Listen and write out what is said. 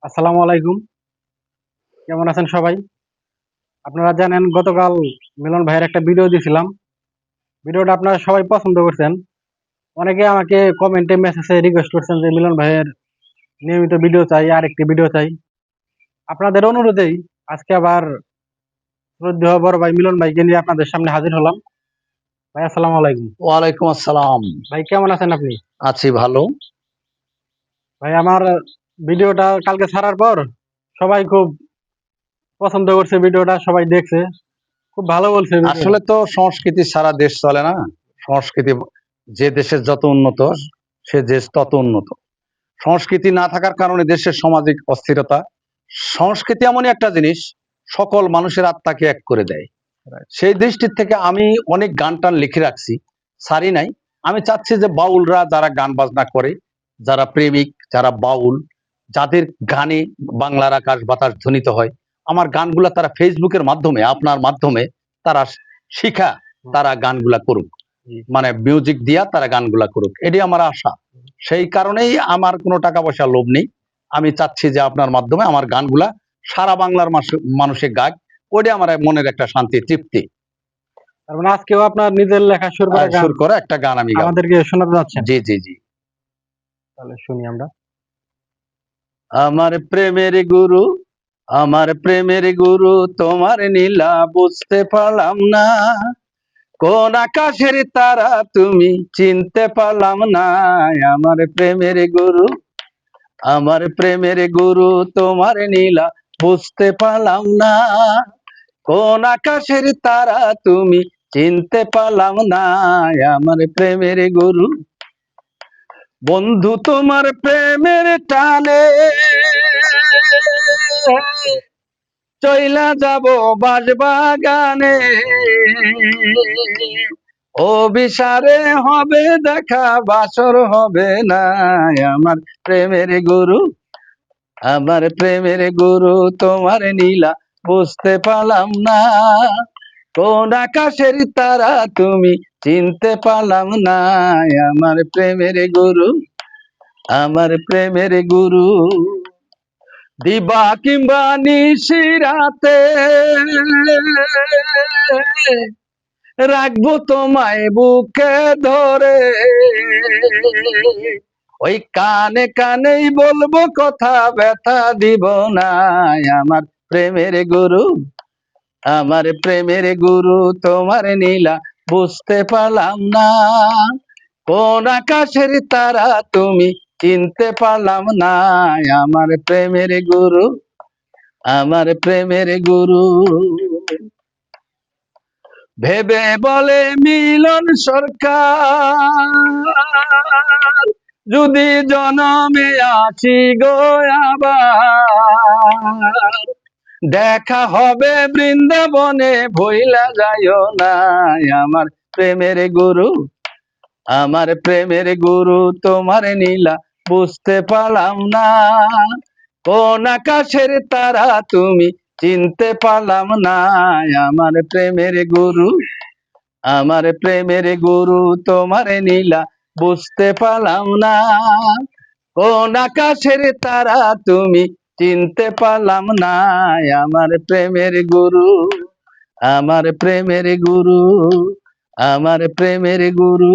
আসসালামু আলাইকুম। কেমন আছেন সবাই? আপনারা জানেন গতকাল মিলন ভাইয়ের একটা ভিডিও দিয়েছিলাম। ভিডিওটা আপনারা সবাই পছন্দ করছেন। অনেকে আমাকে কমেন্টে মেসেজে রিকোয়েস্ট করছেন যে মিলন ভাইয়ের নিয়মিত ভিডিও চাই, আরেকটি ভিডিও চাই। আপনাদের অনুরোধেই আজকে আবার শ্রদ্ধেয় বড় ভাই মিলন ভাইকে নিয়ে আপনাদের সামনে হাজির হলাম। ভাই আসসালামু আলাইকুম। ওয়ালাইকুম আসসালাম। ভাই কেমন আছেন আপনি? আছি ভালো। ভাই আমার ভিডিওটা কালকে ছাড়ার পর সবাই খুব পছন্দ করছে, ভিডিওটা সবাই দেখছে, খুব ভালো বলছে ভিডিওটা। আসলে তো সংস্কৃতি সারা দেশ চলে না। সংস্কৃতি যে দেশের যত উন্নত সে দেশ তত উন্নত। সংস্কৃতি না থাকার কারণে দেশের সামাজিক অস্থিরতা। সংস্কৃতি এমনই একটা জিনিস সকল মানুষের আত্মাকে এক করে দেয়। সেই দৃষ্টির থেকে আমি অনেক গান টান লিখে রাখছি, সারি নাই। আমি চাচ্ছি যে বাউলরা যারা গান বাজনা করে, যারা প্রেমিক, যারা বাউল, যাদের গানে বাংলার আকাশ বাতাস ধ্বনিত হয়, আমার গানগুলা তারা ফেসবুকের মাধ্যমে, আপনার মাধ্যমে তারা শিখা, তারা গানগুলা করুক, মানে মিউজিক দিয়া তারা গানগুলা করুক, এটি আমার আশা। সেই কারণেই আমার কোনো টাকা পয়সা লোভ নেই। আমি চাচ্ছি যে আপনার মাধ্যমে আমার গানগুলা সারা বাংলার মানুষে গাক, ওইটা আমার মনের একটা শান্তি, তৃপ্তি। তার মানে আজকেও আপনার নিজের লেখা সুর করা গান সুর করে একটা গান আমি গাবো। আমাদেরকে শোনাতে যাচ্ছেন? জি জি জি। তাহলে শুনি আমরা। আমার প্রেমের গুরু, আমার প্রেমের গুরু, তোমার নীলা বুঝতে পারলাম না, কোন আকাশের তারা তুমি চিনতে পারলাম না। আমার প্রেমের গুরু, আমার প্রেমের গুরু, তোমার নীলা বুঝতে পারলাম না, কোন আকাশের তারা তুমি চিনতে পারলাম না। আমার প্রেমের গুরু, বন্ধু তোমার প্রেমের টানে চইলা যাব বাঁশবাগানে, ও বিসারে হবে দেখা, বাসর হবে না। আমার প্রেমের গুরু, আমার প্রেমের গুরু, তোমার নীলা বুঝতে পারলাম না, কোন আকাশের তারা তুমি চিনতে পারলাম না। আমার প্রেমের গুরু, আমার প্রেমের গুরু, দিবা কিংবা নিশিরাতে রাখবো তোমায় বুকে ধরে, ওই কানে কানেই বলবো কথা, ব্যথা দিব না। আমার প্রেমের গুরু, আমার প্রেমের গুরু, তোমার নীলা বুঝতে পারলাম না, কোন আকাশের তারা তুমি চিনতে পারলাম না। আমার প্রেমের গুরু, আমার প্রেমের গুরু। ভেবে বলে মিলন সরকার, যদি জনমে আসি গো আবার, দেখা হবে বৃন্দাবনে, ভইলা যাইও না। আমার প্রেমের গুরু, আমার প্রেমের গুরু, তোমার নীলা বুঝতে পারলাম না, কোন আকাশের তারা তুমি চিনতে পারলাম না। আমার প্রেমের গুরু, আমার প্রেমের গুরু, তোমার নীলা বুঝতে পারলাম না, কোন আকাশের তারা তুমি চিনতে পারলাম না। আমার প্রেমের গুরু, আমার প্রেমের গুরু, আমার প্রেমের গুরু।